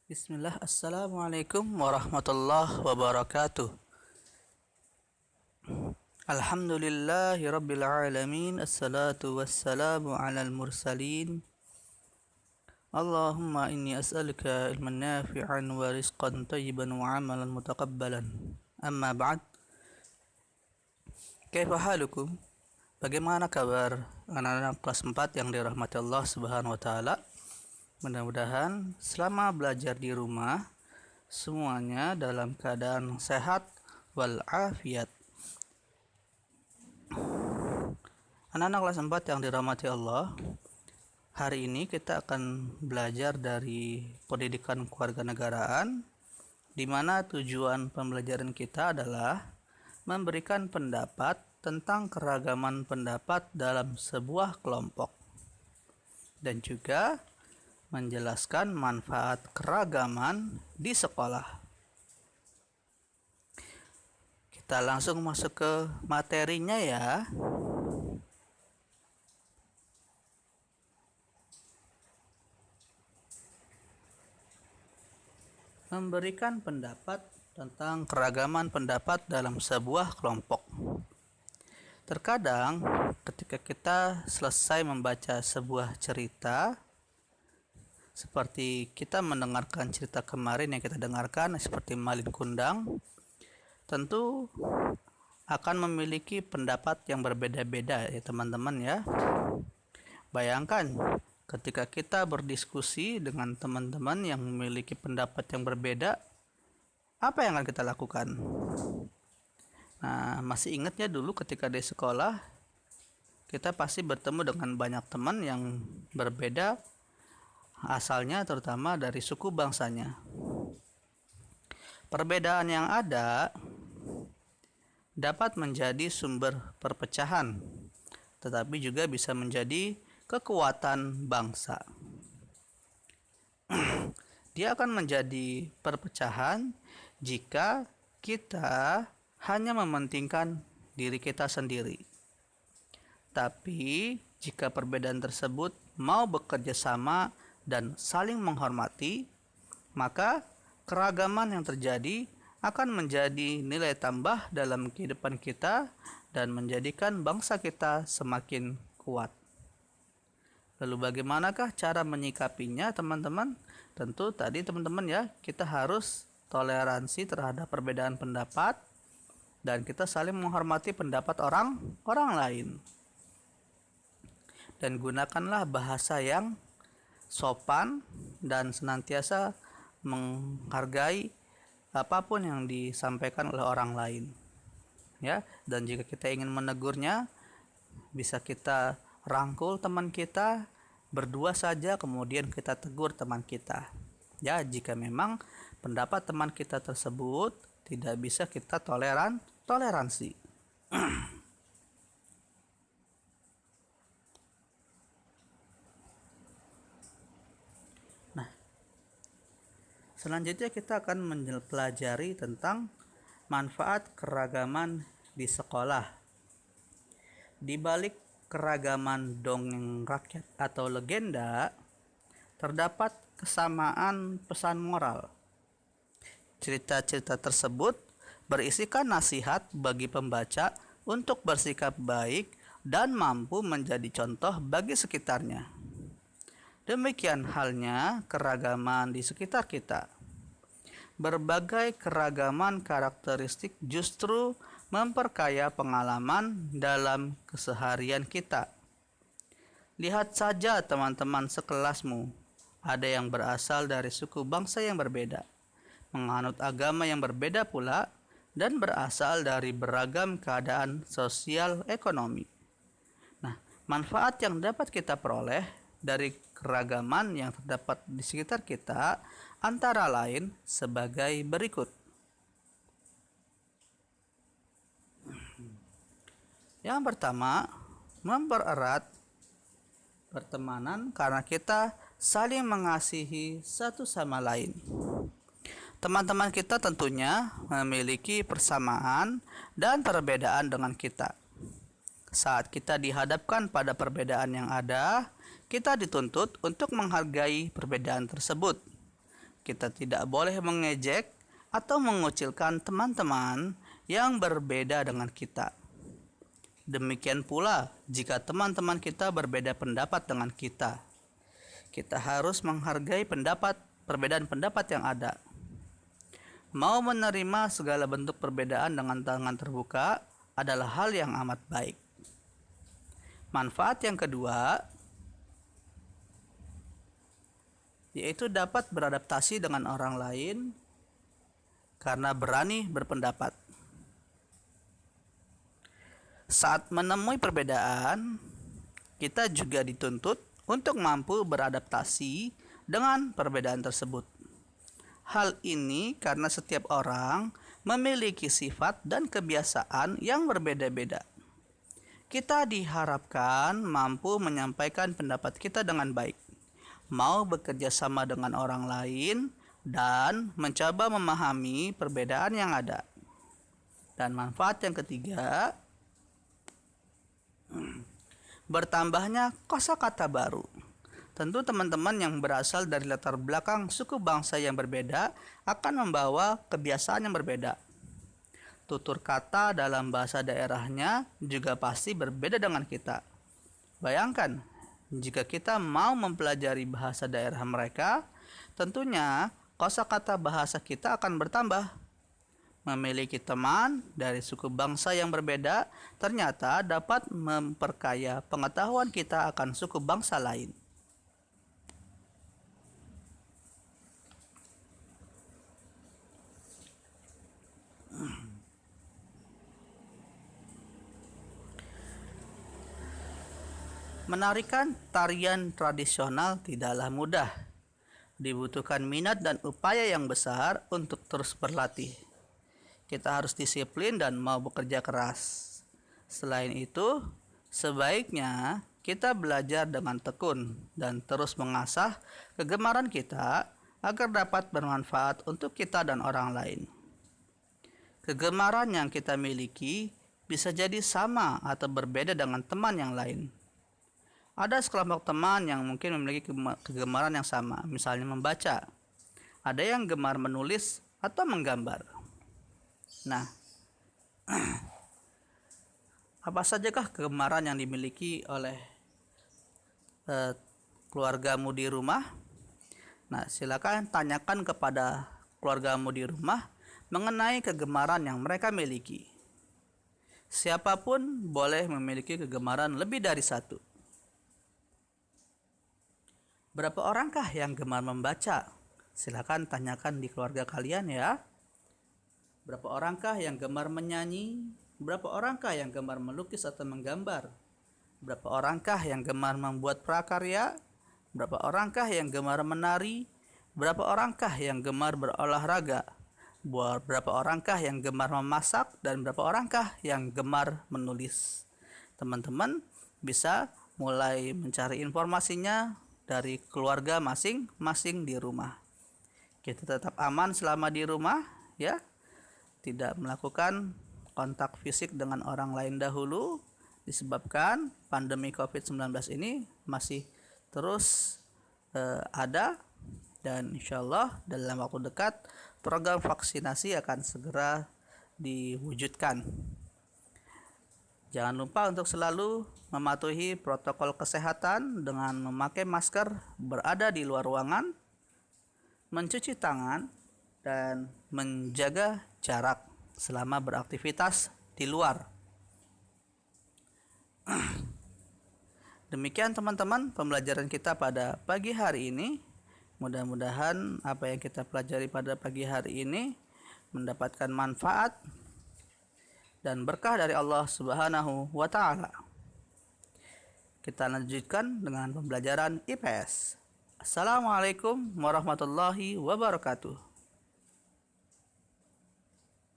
Bismillah, Assalamualaikum warahmatullahi wabarakatuh. Alhamdulillahi rabbil alamin. Assalatu wassalamu ala al-mursalin. Allahumma inni as'aluka ilman nafi'an wa rizqan tayyiban wa amalan mutaqabbalan. Amma ba'd. Kaifa halukum? Bagaimana kabar anak-anak kelas 4 yang dirahmati Allah Subhanahu wa taala? Mudah-mudahan selama belajar di rumah semuanya dalam keadaan sehat walafiat. Anak-anak kelas 4 yang dirahmati Allah, hari ini kita akan belajar dari pendidikan kewarganegaraan, di mana tujuan pembelajaran kita adalah memberikan pendapat tentang keragaman pendapat dalam sebuah kelompok dan juga menjelaskan manfaat keragaman di sekolah. Kita langsung masuk ke materinya ya. Memberikan pendapat tentang keragaman pendapat dalam sebuah kelompok. Terkadang ketika kita selesai membaca sebuah cerita, seperti kita mendengarkan cerita kemarin yang kita dengarkan seperti Malin Kundang, tentu akan memiliki pendapat yang berbeda-beda ya teman-teman ya. Bayangkan ketika kita berdiskusi dengan teman-teman yang memiliki pendapat yang berbeda, apa yang akan kita lakukan? Nah, masih ingat ya dulu ketika di sekolah, kita pasti bertemu dengan banyak teman yang berbeda asalnya, terutama dari suku bangsanya. Perbedaan yang ada dapat menjadi sumber perpecahan, tetapi juga bisa menjadi kekuatan bangsa. Dia akan menjadi perpecahan jika kita hanya mementingkan diri kita sendiri. Tapi jika perbedaan tersebut mau bekerja sama dan saling menghormati, maka keragaman yang terjadi akan menjadi nilai tambah dalam kehidupan kita dan menjadikan bangsa kita semakin kuat. Lalu bagaimanakah cara menyikapinya teman-teman? Tentu tadi teman-teman ya, kita harus toleransi terhadap perbedaan pendapat dan kita saling menghormati pendapat orang lain. Dan gunakanlah bahasa yang sopan dan senantiasa menghargai apapun yang disampaikan oleh orang lain ya. Dan jika kita ingin menegurnya, bisa kita rangkul teman kita berdua saja, kemudian kita tegur teman kita ya, jika memang pendapat teman kita tersebut tidak bisa kita toleransi. Selanjutnya kita akan mempelajari tentang manfaat keragaman di sekolah. Di balik keragaman dongeng rakyat atau legenda, terdapat kesamaan pesan moral. Cerita-cerita tersebut berisikan nasihat bagi pembaca untuk bersikap baik dan mampu menjadi contoh bagi sekitarnya. Demikian halnya keragaman di sekitar kita. Berbagai keragaman karakteristik justru memperkaya pengalaman dalam keseharian kita. Lihat saja teman-teman sekelasmu, ada yang berasal dari suku bangsa yang berbeda, menganut agama yang berbeda pula, dan berasal dari beragam keadaan sosial ekonomi. Nah, manfaat yang dapat kita peroleh dari keragaman yang terdapat di sekitar kita antara lain sebagai berikut. Yang pertama, mempererat pertemanan karena kita saling mengasihi satu sama lain. Teman-teman kita tentunya memiliki persamaan dan perbedaan dengan kita. Saat kita dihadapkan pada perbedaan yang ada, kita dituntut untuk menghargai perbedaan tersebut. kita tidak boleh mengejek atau mengucilkan teman-teman yang berbeda dengan kita. Demikian pula jika teman-teman kita berbeda pendapat dengan kita. Kita harus menghargai perbedaan pendapat yang ada. Mau menerima segala bentuk perbedaan dengan tangan terbuka adalah hal yang amat baik. Manfaat yang kedua yaitu dapat beradaptasi dengan orang lain karena berani berpendapat. Saat menemui perbedaan, kita juga dituntut untuk mampu beradaptasi dengan perbedaan tersebut. Hal ini karena setiap orang memiliki sifat dan kebiasaan yang berbeda-beda. Kita diharapkan mampu menyampaikan pendapat kita dengan baik, mau bekerja sama dengan orang lain, dan mencoba memahami perbedaan yang ada. Dan manfaat yang ketiga, bertambahnya kosakata baru. Tentu teman-teman yang berasal dari latar belakang suku bangsa yang berbeda akan membawa kebiasaan yang berbeda. Tutur kata dalam bahasa daerahnya juga pasti berbeda dengan kita. Bayangkan, jika kita mau mempelajari bahasa daerah mereka, tentunya kosakata bahasa kita akan bertambah. Memiliki teman dari suku bangsa yang berbeda ternyata dapat memperkaya pengetahuan kita akan suku bangsa lain. Menarikan tarian tradisional tidaklah mudah. Dibutuhkan minat dan upaya yang besar untuk terus berlatih. Kita harus disiplin dan mau bekerja keras. Selain itu, sebaiknya kita belajar dengan tekun dan terus mengasah kegemaran kita agar dapat bermanfaat untuk kita dan orang lain. Kegemaran yang kita miliki bisa jadi sama atau berbeda dengan teman yang lain. Ada sekelompok teman yang mungkin memiliki kegemaran yang sama, misalnya membaca. Ada yang gemar menulis atau menggambar. Nah, apa sajakah kegemaran yang dimiliki oleh keluargamu di rumah? Nah, silakan tanyakan kepada keluargamu di rumah mengenai kegemaran yang mereka miliki. Siapapun boleh memiliki kegemaran lebih dari satu. Berapa orangkah yang gemar membaca? Silakan tanyakan di keluarga kalian ya. Berapa orangkah yang gemar menyanyi? Berapa orangkah yang gemar melukis atau menggambar? Berapa orangkah yang gemar membuat prakarya? Berapa orangkah yang gemar menari? Berapa orangkah yang gemar berolahraga? Berapa orangkah yang gemar memasak? Dan berapa orangkah yang gemar menulis? Teman-teman bisa mulai mencari informasinya dari keluarga masing-masing di rumah. Kita tetap aman selama di rumah ya. Tidak melakukan kontak fisik dengan orang lain dahulu disebabkan pandemi COVID-19 ini masih terus ada, dan insyaallah dalam waktu dekat program vaksinasi akan segera diwujudkan. Jangan lupa untuk selalu mematuhi protokol kesehatan dengan memakai masker, berada di luar ruangan, mencuci tangan, dan menjaga jarak selama beraktivitas di luar. Demikian teman-teman pembelajaran kita pada pagi hari ini. Mudah-mudahan apa yang kita pelajari pada pagi hari ini mendapatkan manfaat dan berkah dari Allah Subhanahu wa taala. Kita lanjutkan dengan pembelajaran IPS. Assalamualaikum warahmatullahi wabarakatuh.